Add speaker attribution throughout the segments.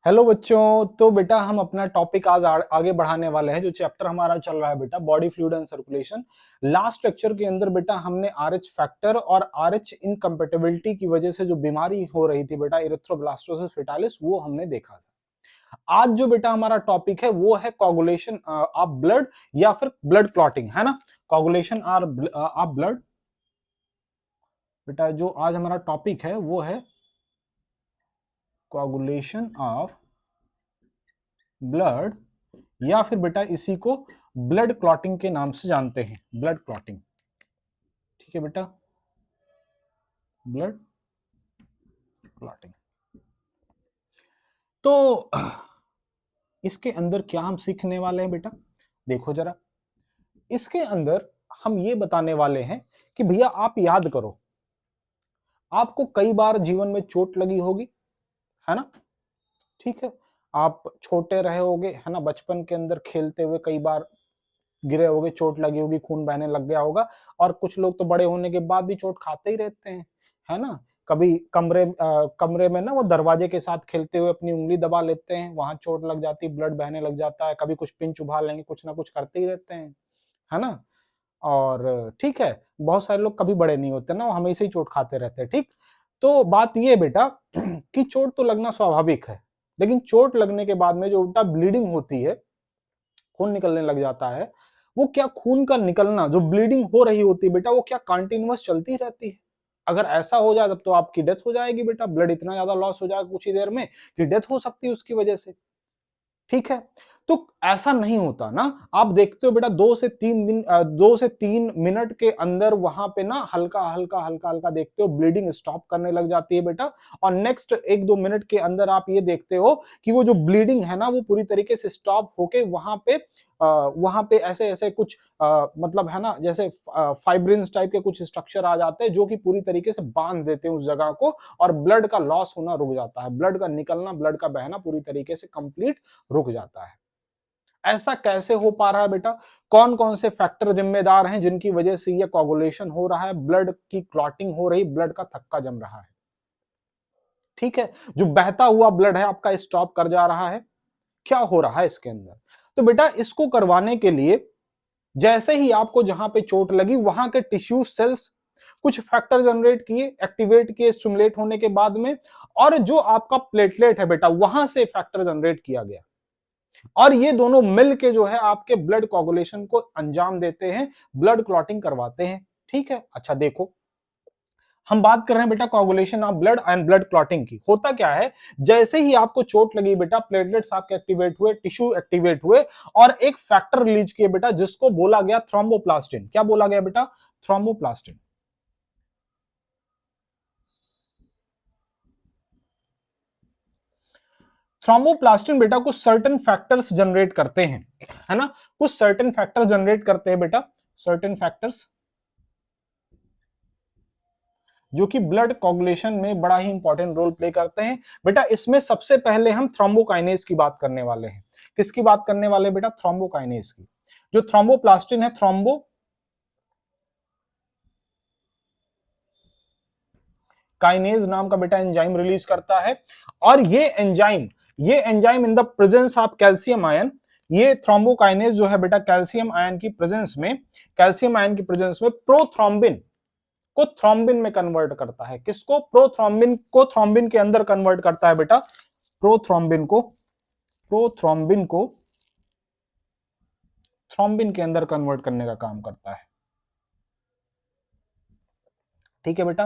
Speaker 1: Hello बच्चों। तो बेटा हम अपना टॉपिक आज आगे बढ़ाने वाले हैं। जो चैप्टर हमारा चल रहा है बेटा body fluid and circulation. Last lecture के अंदर बेटा हमने आरएच फैक्टर और आरएच इनकम्पेटिबिलिटी की वजह से जो बीमारी हो रही थी बेटा इरिथ्रोब्लास्टोसिस फेटालिस वो हमने देखा था। आज जो बेटा हमारा टॉपिक है वो है कोगुलेशन ऑफ ब्लड या फिर ब्लड क्लॉटिंग, है ना। कोगुलेशन ऑफ ब्लड बेटा जो आज हमारा टॉपिक है वो है कोगुलेशन ऑफ ब्लड या फिर बेटा इसी को ब्लड क्लॉटिंग के नाम से जानते हैं, ब्लड क्लॉटिंग। ठीक है बेटा, ब्लड क्लॉटिंग। तो इसके अंदर क्या हम सीखने वाले हैं बेटा, देखो जरा। इसके अंदर हम ये बताने वाले हैं कि भैया आप याद करो, आपको कई बार जीवन में चोट लगी होगी, है ना। ठीक है, आप छोटे रहे होगे, है ना, बचपन के अंदर खेलते हुए कई बार गिरे होगे, चोट लगी होगी, खून बहने लग गया होगा। और कुछ लोग तो बड़े होने के बाद भी चोट खाते ही रहते हैं, है ना। कभी कमरे में ना वो दरवाजे के साथ खेलते हुए अपनी उंगली दबा लेते हैं, वहां चोट लग जाती, ब्लड बहने लग जाता है। कभी कुछ पिंच उभा लेंगे, कुछ ना कुछ करते ही रहते हैं, है ना। और ठीक है, बहुत सारे लोग कभी बड़े नहीं होते ना, वो हमेशा ही चोट खाते रहते हैं। ठीक, तो बात ये बेटा कि चोट तो लगना स्वाभाविक है, लेकिन चोट लगने के बाद में जो उल्टा ब्लीडिंग होती है, खून निकलने लग जाता है, वो क्या खून का निकलना, जो ब्लीडिंग हो रही होती है बेटा, वो क्या कंटिन्यूअस चलती रहती है। अगर ऐसा हो जाए तब तो आपकी डेथ हो जाएगी बेटा, ब्लड इतना ज्यादा लॉस हो जाएगा कुछ ही देर में कि डेथ हो सकती है उसकी वजह से। ठीक है, तो ऐसा नहीं होता ना। आप देखते हो बेटा 2 से 3 मिनट के अंदर वहां पे ना हल्का हल्का हल्का हल्का देखते हो ब्लीडिंग स्टॉप करने लग जाती है बेटा। और नेक्स्ट 1-2 मिनट के अंदर आप ये देखते हो कि वो जो ब्लीडिंग है ना वो पूरी तरीके से स्टॉप होके वहां पे ऐसे ऐसे कुछ मतलब है ना, जैसे फाइब्रिन्स टाइप के कुछ स्ट्रक्चर आ जाते हैं जो कि पूरी तरीके से बांध देते हैं उस जगह को, और ब्लड का लॉस होना रुक जाता है, ब्लड का निकलना, ब्लड का बहना पूरी तरीके से कंप्लीट रुक जाता है। ऐसा कैसे हो पा रहा है बेटा, कौन कौन से फैक्टर जिम्मेदार हैं जिनकी वजह से ये कोगुलेशन हो रहा है, ब्लड की क्लॉटिंग हो रही, ब्लड का थक्का जम रहा है। ठीक है, जो बहता हुआ ब्लड है आपका स्टॉप कर जा रहा है, क्या हो रहा है इसके अंदर। तो बेटा इसको करवाने के लिए जैसे ही आपको जहां पे चोट लगी वहां के टिश्यू सेल्स कुछ फैक्टर जनरेट किए, एक्टिवेट किए स्टिमुलेट होने के बाद में, और जो आपका प्लेटलेट है बेटा वहां से फैक्टर जनरेट किया गया, और ये दोनों मिल के जो है आपके ब्लड कोगुलेशन को अंजाम देते हैं, ब्लड क्लॉटिंग करवाते हैं। ठीक है, अच्छा देखो, हम बात कर रहे हैं बेटा coagulation of blood and blood clotting की। होता क्या है, जैसे ही आपको चोट लगी बेटा, प्लेटलेट्स आपके एक्टिवेट हुए, टिश्यू एक्टिवेट हुए, और एक फैक्टर रिलीज किए बेटा जिसको बोला गया थ्रोम्बोप्लास्टिन। क्या बोला गया बेटा, थ्रोम्बोप्लास्टिन। थ्रोम्बोप्लास्टिन बेटा कुछ सर्टेन फैक्टर्स जनरेट करते हैं, है ना, कुछ सर्टेन फैक्टर जनरेट करते हैं बेटा, सर्टेन फैक्टर्स जो कि ब्लड कोगुलेशन में बड़ा ही इंपॉर्टेंट रोल प्ले करते हैं बेटा। इसमें सबसे पहले हम थ्रोम्बोकाइनेज की बात करने वाले हैं। किसकी बात करने वाले बेटा, थ्रोम्बोकाइनेज की। जो थ्रोम्बोप्लास्टिन है, थ्रोम्बो काइनेज नाम का बेटा एंजाइम रिलीज करता है, और ये enzyme in the presence of calcium ion, ये थ्रोम्बोकाइनेज जो है बेटा कैल्शियम आयन की प्रेजेंस में, कैल्शियम आयन की प्रेजेंस में प्रोथ्रोम्बिन को थ्रोम्बिन में कन्वर्ट करता है। किसको, प्रोथ्रोम्बिन को थ्रोम्बिन के अंदर कन्वर्ट करता है बेटा, प्रोथ्रोम्बिन को थ्रोम्बिन के अंदर कन्वर्ट करने का काम करता है। ठीक है बेटा,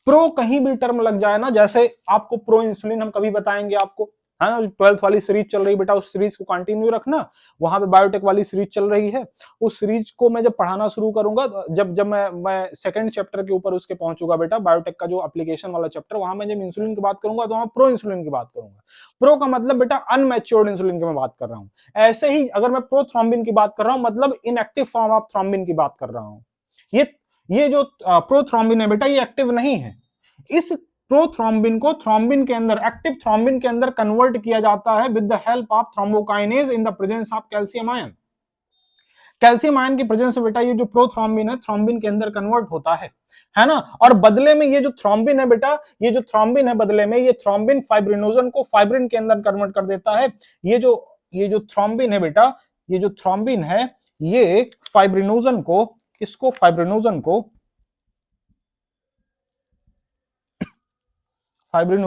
Speaker 1: प्रो कहीं भी टर्म लग जाए ना, जैसे आपको प्रो इंसुलिन हम कभी बताएंगे आपको, है ना, 12th वाली सीरीज चल रही बेटा, उस सीरीज को कंटिन्यू रखना। वहां पे बायोटेक वाली सीरीज चल रही है, उस सीरीज को मैं जब पढ़ाना शुरू करूंगा, जब जब मैं सेकंड चैप्टर के ऊपर उसके पहुंचूंगा बेटा, बायोटेक का जो एप्लीकेशन वाला चैप्टर, वहां मैं जब इंसुलिन की बात करूंगा तो वहां प्रो इंसुलिन की बात करूंगा। प्रो का मतलब बेटा अनमैच्योर्ड इंसुलिन की मैं बात कर रहा हूं। ऐसे ही अगर मैं प्रोथ्रोम्बिन की बात कर रहा हूं, मतलब इनएक्टिव फॉर्म ऑफ थ्रोम्बिन की बात कर रहा हूं। ये ये जो प्रोथ्रोम्बिन है बेटा, ये एक्टिव नहीं है। इस प्रोथ्रोम्बिन को थ्रोम्बिन के अंदर, एक्टिव थ्रोम्बिन के अंदर कन्वर्ट किया जाता है with the help of thrombokinase in the presence of calcium ion. Calcium ion की प्रेजेंस में बेटा ये जो प्रोथ्रोम्बिन है थ्रोम्बिन के अंदर कन्वर्ट होता है ना। और बदले में ये जो थ्रोम्बिन है बेटा, ये जो थ्रोम्बिन है बदले में ये थ्रोम्बिन फाइब्रिनोजन को फाइब्रिन के अंदर कन्वर्ट कर देता है। ये जो थ्रोम्बिन है बेटा, ये जो थ्रोम्बिन है ये फाइब्रिनोजन को, इसको फाइब्रिनोजन को फाइब्रिन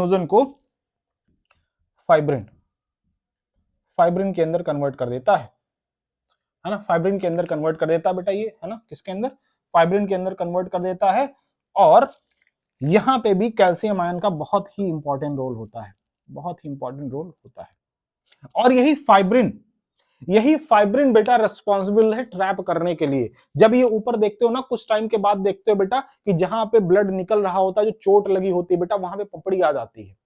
Speaker 1: के अंदर कन्वर्ट कर देता है ना। फाइब्रिन के अंदर कन्वर्ट कर देता है बेटा ये, है ना, किसके अंदर, फाइब्रिन के अंदर कन्वर्ट कर देता है। और यहां पे भी कैल्शियम आयन का बहुत ही इंपॉर्टेंट रोल होता है, बहुत ही इंपॉर्टेंट रोल होता है। और यही फाइब्रिन बेटा रिस्पॉन्सिबल है ट्रैप करने के लिए। जब ये ऊपर देखते हो ना, कुछ टाइम के बाद देखते हो बेटा कि जहां पे ब्लड निकल रहा होता है, जो चोट लगी होती है बेटा, वहां पे पपड़ी आ जाती है।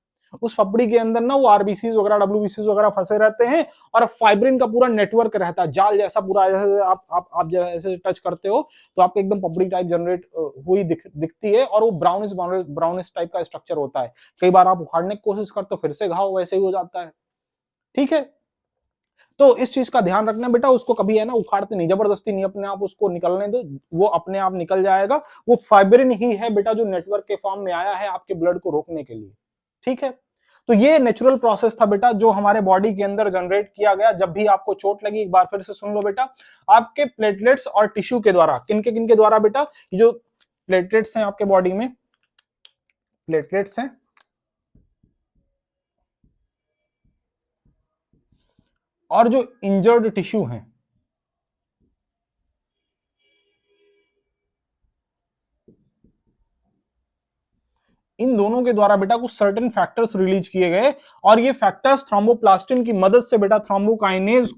Speaker 1: उस पपड़ी के अंदर ना वो आरबीसी वगैरह डब्ल्यूबीसी वगैरह फंसे रहते हैं और फाइब्रिन का पूरा नेटवर्क रहता है, जाल जैसा पूरा। जैसे आप जैसे टच करते हो तो आपको एकदम पपड़ी टाइप जनरेट हुई दिखती है और वो ब्राउनिश टाइप का स्ट्रक्चर होता है। कई बार आप उखाड़ने की कोशिश करते हो, फिर से घाव वैसे ही हो जाता है। ठीक है, तो इस चीज का ध्यान रखना बेटा, उसको कभी है ना उखाड़ते नहीं, जबरदस्ती नहीं, अपने आप उसको निकलने दो, वो अपने आप निकल जाएगा। वो फाइब्रिन ही है बेटा जो नेटवर्क के फॉर्म में आया है आपके ब्लड को रोकने के लिए। ठीक है, तो ये नेचुरल प्रोसेस था बेटा जो हमारे बॉडी के अंदर जनरेट किया गया। जब भी आपको चोट लगी, एक बार फिर से सुन लो बेटा, आपके प्लेटलेट्स और टिश्यू के द्वारा, किनके द्वारा बेटा, जो प्लेटलेट्स हैं आपके बॉडी में, प्लेटलेट्स हैं और जो इंजर्ड टिश्यू हैं, इन दोनों के द्वारा बेटा कुछ सर्टेन फैक्टर्स रिलीज किए गए और ये फैक्टर्स थ्रोम्बोप्लास्टिन की मदद से बेटा थ्रोम्बोकाइनेज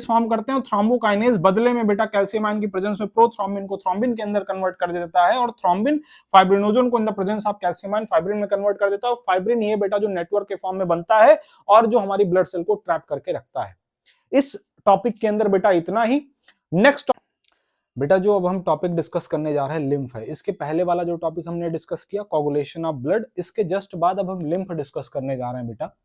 Speaker 1: फॉर्म करते हैं। और थ्रोम्बोकाइनेज बदले में बेटा कैल्शियम आयन की प्रेजेंस में प्रोथ्रोम्बिन को थ्रोम्बिन के अंदर कन्वर्ट कर देता है और थ्रोम्बिन फाइब्रिनोजन को in the presence of calcium ion fibrin में कन्वर्ट कर देता है। फाइब्रिन ये बेटा जो नेटवर्क के फॉर्म में बनता है और जो हमारी ब्लड सेल को ट्रैप करके रखता है। इस टॉपिक के अंदर बेटा इतना ही। नेक्स्ट बेटा जो अब हम टॉपिक डिस्कस करने जा रहे हैं लिम्फ है। इसके पहले वाला जो टॉपिक हमने डिस्कस किया कोगुलेशन ऑफ ब्लड, इसके जस्ट बाद अब हम लिम्फ डिस्कस करने जा रहे हैं बेटा।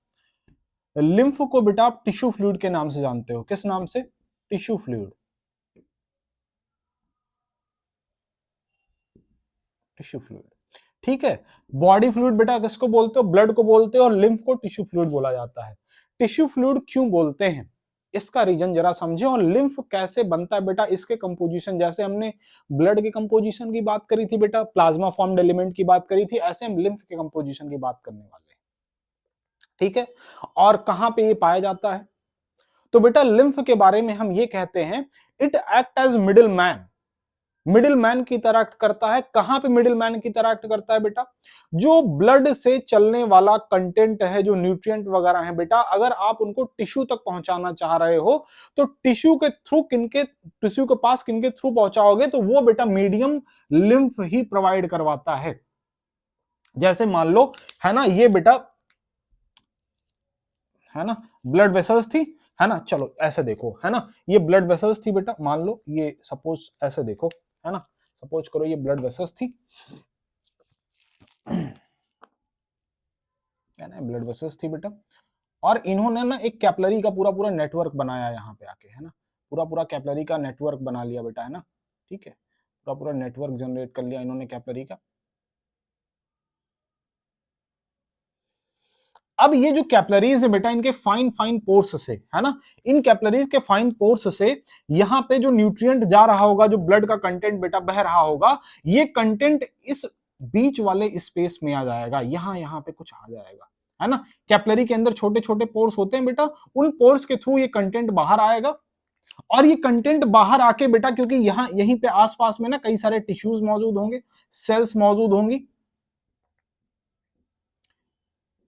Speaker 1: लिम्फ को बेटा आप टिश्यू फ्लूइड के नाम से जानते हो, किस नाम से, टिश्यू फ्लूइड, टिश्यू फ्लूइड। ठीक है, बॉडी फ्लूइड बेटा किसको बोलते हो, ब्लड को बोलते हो, और लिम्फ को टिश्यू फ्लूइड बोला जाता है। टिश्यू फ्लूइड क्यों बोलते हैं, इसका रीजन जरा समझे, और लिम्फ कैसे बनता है बेटा, इसके कंपोजिशन, जैसे हमने ब्लड के कंपोजिशन की बात करी थी बेटा, प्लाज्मा फॉर्म्ड एलिमेंट की बात करी थी, ऐसे हम लिम्फ के कंपोजिशन की बात करने वाले हैं। ठीक है, और कहां पे ये पाया जाता है, तो बेटा लिम्फ के बारे में हम ये कहते हैं it act as middle man की तरह एक्ट करता है। कहां पे मिडिल मैन की तरह एक्ट करता है बेटा, जो ब्लड से चलने वाला कंटेंट है, जो न्यूट्रिएंट वगैरह है बेटा, अगर आप उनको टिश्यू तक पहुंचाना चाह रहे हो तो टिश्यू के पास किनके थ्रू पहुंचाओगे, तो वो बेटा मीडियम लिम्फ ही प्रोवाइड करवाता है। जैसे मान लो, है ना, ये बेटा, है ना, ब्लड वेसल्स थी, है ना, चलो ऐसे देखो, है ना, ये ब्लड वेसल्स थी बेटा, मान लो ये सपोज ऐसे देखो, है ना, सपोज करो ये ब्लड वेसल्स थी, है ना, ब्लड वेसल्स थी बेटा, और इन्होंने ना एक कैपिलरी का पूरा नेटवर्क बनाया यहाँ पे आके, है ना, पूरा कैपिलरी का नेटवर्क बना लिया बेटा, है ना। ठीक है, पूरा नेटवर्क जनरेट कर लिया इन्होंने कैपिलरी का। अब ये जो कैपिलरीज है बेटा, इनके फाइन पोर्स से, है ना, इन कैपिलरीज के फाइन पोर्स से यहाँ पे जो न्यूट्रिएंट जा रहा होगा, जो ब्लड का कंटेंट बेटा बह रहा होगा, ये कंटेंट इस बीच वाले स्पेस में आ जाएगा, यहाँ पे कुछ आ जाएगा, है ना। कैपिलरी के अंदर छोटे छोटे पोर्स होते हैं बेटा, उन पोर्स के थ्रू ये कंटेंट बाहर आएगा। और ये कंटेंट बाहर आके बेटा, क्योंकि यहीं पे आसपास में ना कई सारे टिश्यूज मौजूद होंगे, सेल्स मौजूद होंगी,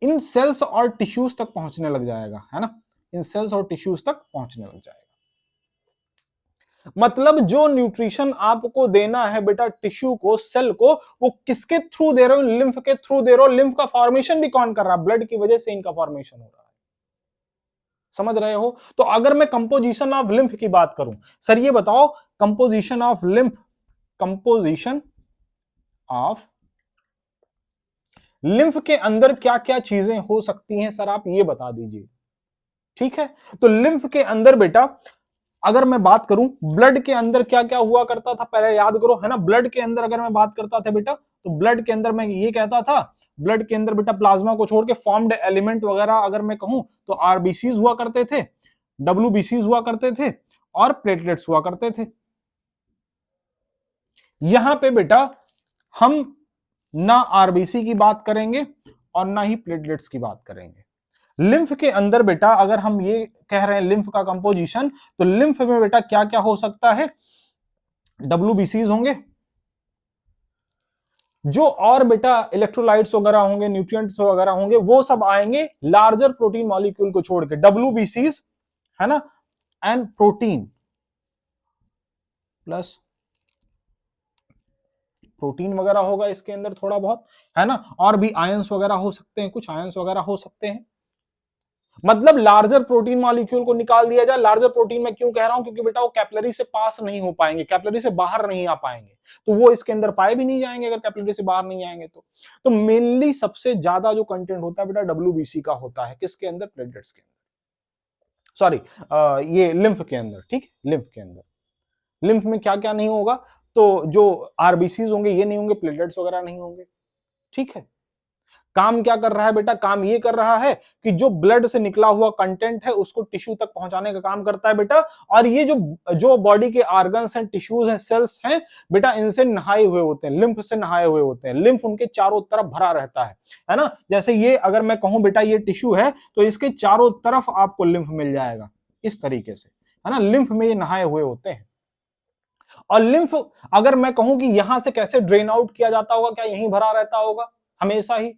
Speaker 1: इन सेल्स और टिश्यूज तक पहुंचने लग जाएगा, है ना, इन सेल्स और टिश्यूज तक पहुंचने लग जाएगा। मतलब जो न्यूट्रिशन आपको देना है बेटा टिश्यू को, सेल को, वो किसके थ्रू दे रहे हो, लिम्फ के थ्रू दे रहे हो। लिम्फ का फॉर्मेशन भी कौन कर रहा है, ब्लड की वजह से इनका फॉर्मेशन हो रहा है, समझ रहे हो। तो अगर मैं कंपोजिशन ऑफ लिम्फ की बात करूं, सर ये बताओ composition of lymph, composition of lymph के अंदर क्या क्या चीजें हो सकती हैं, सर आप ये बता दीजिए। ठीक है, तो लिम्फ के अंदर बेटा अगर मैं बात करूं ब्लड के अंदर क्या क्या हुआ करता था, पहले याद करो, है ना। ब्लड के अंदर अगर मैं बात करता था बेटा, तो ब्लड के अंदर मैं ये कहता था, ब्लड के अंदर बेटा प्लाज्मा को छोड़ के फॉर्म्ड एलिमेंट वगैरह अगर मैं कहूं तो आरबीसीज हुआ करते थे, डब्ल्यूबीसीज हुआ करते थे और प्लेटलेट्स हुआ करते थे। यहां पे बेटा हम ना आरबीसी की बात करेंगे और ना ही प्लेटलेट्स की बात करेंगे। लिम्फ के अंदर बेटा अगर हम ये कह रहे हैं लिम्फ का कंपोजिशन, तो लिम्फ में बेटा क्या क्या हो सकता है, डब्ल्यूबीसीज होंगे, जो और बेटा इलेक्ट्रोलाइट्स वगैरह होंगे, न्यूट्रिएंट्स वगैरह होंगे, वो सब आएंगे लार्जर प्रोटीन मॉलिक्यूल को छोड़ के, डब्ल्यूबीसीज, है ना, एंड प्रोटीन प्लस प्रोटीन वगैरह होगा इसके अंदर थोड़ा बहुत, है ना, और भी आयंस वगैरह हो सकते हैं, कुछ आयंस वगैरह हो सकते हैं। मतलब लार्जर प्रोटीन मॉलिक्यूल को निकाल दिया जाए। लार्जर प्रोटीन में क्यों कह रहा हूं, क्योंकि बेटा वो कैपिलरी से पास नहीं हो पाएंगे, कैपिलरी से बाहर नहीं आ पाएंगे, तो वो इसके अंदर पाए भी नहीं जाएंगे अगर कैपिलरी से बाहर नहीं आएंगे तो मेनली सबसे ज्यादा जो कंटेंट होता है बेटा डब्ल्यूबीसी का होता है, किसके अंदर, प्लेटलेट्स के अंदर, सॉरी ये लिम्फ के अंदर, ठीक है, लिम्फ के अंदर। लिम्फ में क्या क्या नहीं होगा, तो जो आरबीसीज होंगे ये नहीं होंगे, प्लेटलेट्स वगैरह नहीं होंगे, ठीक है। काम क्या कर रहा है बेटा, काम ये कर रहा है कि जो ब्लड से निकला हुआ कंटेंट है उसको टिश्यू तक पहुंचाने का काम करता है बेटा। और ये जो जो बॉडी के ऑर्गन्स हैं, टिश्यूज हैं, सेल्स हैं बेटा, इनसे नहाए हुए होते हैं, लिम्फ से नहाए हुए होते हैं। लिम्फ उनके चारों तरफ भरा रहता है ना। जैसे ये अगर मैं कहूं बेटा ये टिश्यू है, तो इसके चारों तरफ आपको लिम्फ मिल जाएगा इस तरीके से, है ना। लिम्फ में ये नहाए हुए होते हैं। और लिम्फ अगर मैं कहूं कि यहां से कैसे ड्रेन आउट किया जाता होगा, क्या यहीं भरा रहता होगा हमेशा ही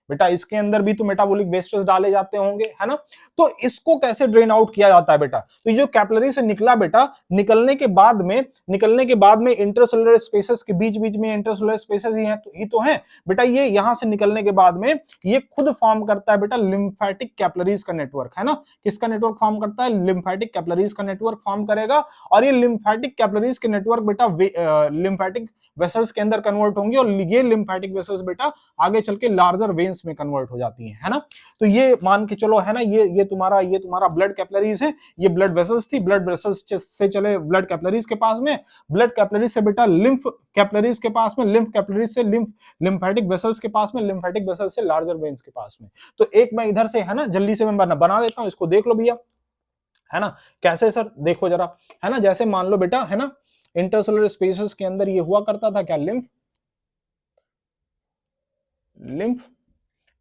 Speaker 1: बेटा, इसके अंदर भी तो मेटाबॉलिक वेस्टेज डाले जाते होंगे, है ना। तो इसको कैसे ड्रेन आउट किया जाता है बेटा, तो ये जो कैपिलरी से निकला बेटा, निकलने के बाद में इंटरसेलुलर स्पेसेस के बीच बीच में इंटरसेलुलर स्पेसेस ही तो हैं बेटा। ये यहां से निकलने के बाद में ये खुद फॉर्म करता है बेटा लिम्फेटिक कैपिलरीज का नेटवर्क, है ना। किसका नेटवर्क फॉर्म करता है, लिम्फेटिक कैपिलरीज का नेटवर्क फॉर्म करेगा। और ये लिम्फेटिक कैपिलरीज के नेटवर्क बेटा लिम्फेटिक वेसल्स के अंदर कन्वर्ट होंगे, और ये लिम्फेटिक वेसल्स बेटा आगे चल के लार्जर वेन्स में कन्वर्ट हो जाती है ना। तो ये मान के चलो, है ना, ये तुम्हारा ब्लड कैपिलरीज है, ये ब्लड वेसल्स थी, ब्लड वेसल्स से चले ब्लड कैपिलरीज के पास में, ब्लड कैपिलरीज से बेटा लिम्फ कैपिलरीज के पास में, लिम्फ कैपिलरीज से लिम्फेटिक वेसल्स के पास में, लिम्फेटिक वेसल्स से लार्जर वेन्स के पास में। तो एक मैं इधर से, है ना, जल्दी से मैं बना देता हूं, इसको देख लो भैया, है ना। कैसे सर, देखो जरा, है ना, जैसे मान लो बेटा, है ना, इंटरसेलुलर स्पेसेस के अंदर ये हुआ करता था क्या, लिम्फ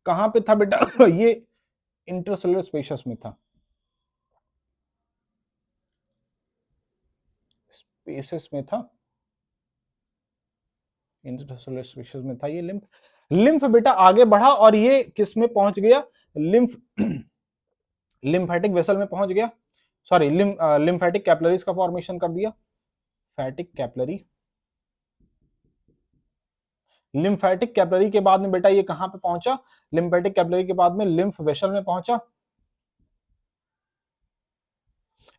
Speaker 1: कहां पे था बेटा ये इंटरसेलुलर स्पेसेस में था, स्पेसेस में था, इंटरसेलुलर स्पेसेस में था ये लिम्फ बेटा आगे बढ़ा और ये किस में पहुंच गया, लिम्फ लिम्फेटिक वेसल में पहुंच गया, सॉरी लिम्फेटिक कैपिलरीज का फॉर्मेशन कर दिया, फैटिक कैपिलरी। लिम्फेटिक कैपिलरी के बाद में बेटा ये कहां पे पहुंचा, लिम्फेटिक कैपिलरी के बाद में लिम्फ वेसल में पहुंचा,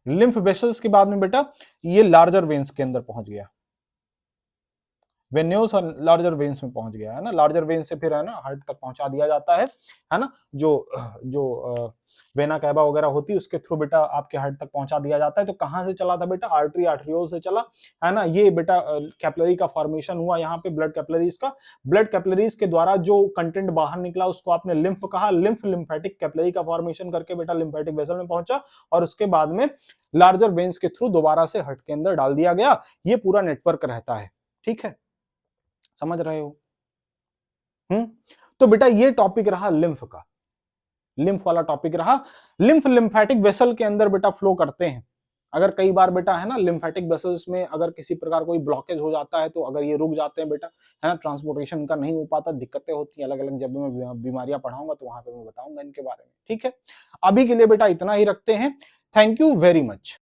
Speaker 1: लिम्फ वेसल्स के बाद में बेटा ये लार्जर वेन्स के अंदर पहुंच गया, वेन्यूस और लार्जर वेन्स में पहुंच गया, है ना। लार्जर वेन्स से फिर, है ना, हार्ट तक पहुंचा दिया जाता है ना। जो जो वेना कैवा वगैरह होती है उसके थ्रू बेटा आपके हार्ट तक पहुंचा दिया जाता है। तो कहां से चला था बेटा, आर्टरी आर्टरियोल से चला, है ना। ये बेटा कैपिलरी का फॉर्मेशन हुआ यहाँ पे ब्लड कैपिलरीज का, ब्लड कैपिलरीज के द्वारा जो कंटेंट बाहर निकला उसको आपने लिम्फ कहा, लिम्फेटिक कैपिलरी का फॉर्मेशन करके बेटा लिम्फेटिक वेसल में पहुंचा, और उसके बाद में लार्जर वेन्स के थ्रू दोबारा से हार्ट के अंदर डाल दिया गया। ये पूरा नेटवर्क रहता है, ठीक है, समझ रहे हो। तो बेटा ये टॉपिक रहा लिम्फ का, लिम्फ वाला टॉपिक रहा। लिम्फ लिम्फेटिक वेसल के अंदर बेटा फ्लो करते हैं। अगर कई बार बेटा, है ना, लिम्फेटिक वेसल्स में अगर किसी प्रकार कोई ब्लॉकेज हो जाता है, तो अगर ये रुक जाते हैं बेटा, है ना, ट्रांसपोर्टेशन का नहीं हो पाता, दिक्कतें होती हैं अलग अलग। जब मैं बीमारियां पढ़ाऊंगा तो वहां पे मैं बताऊंगा इनके बारे में, ठीक है। अभी के लिए बेटा इतना ही रखते हैं। Thank you very much.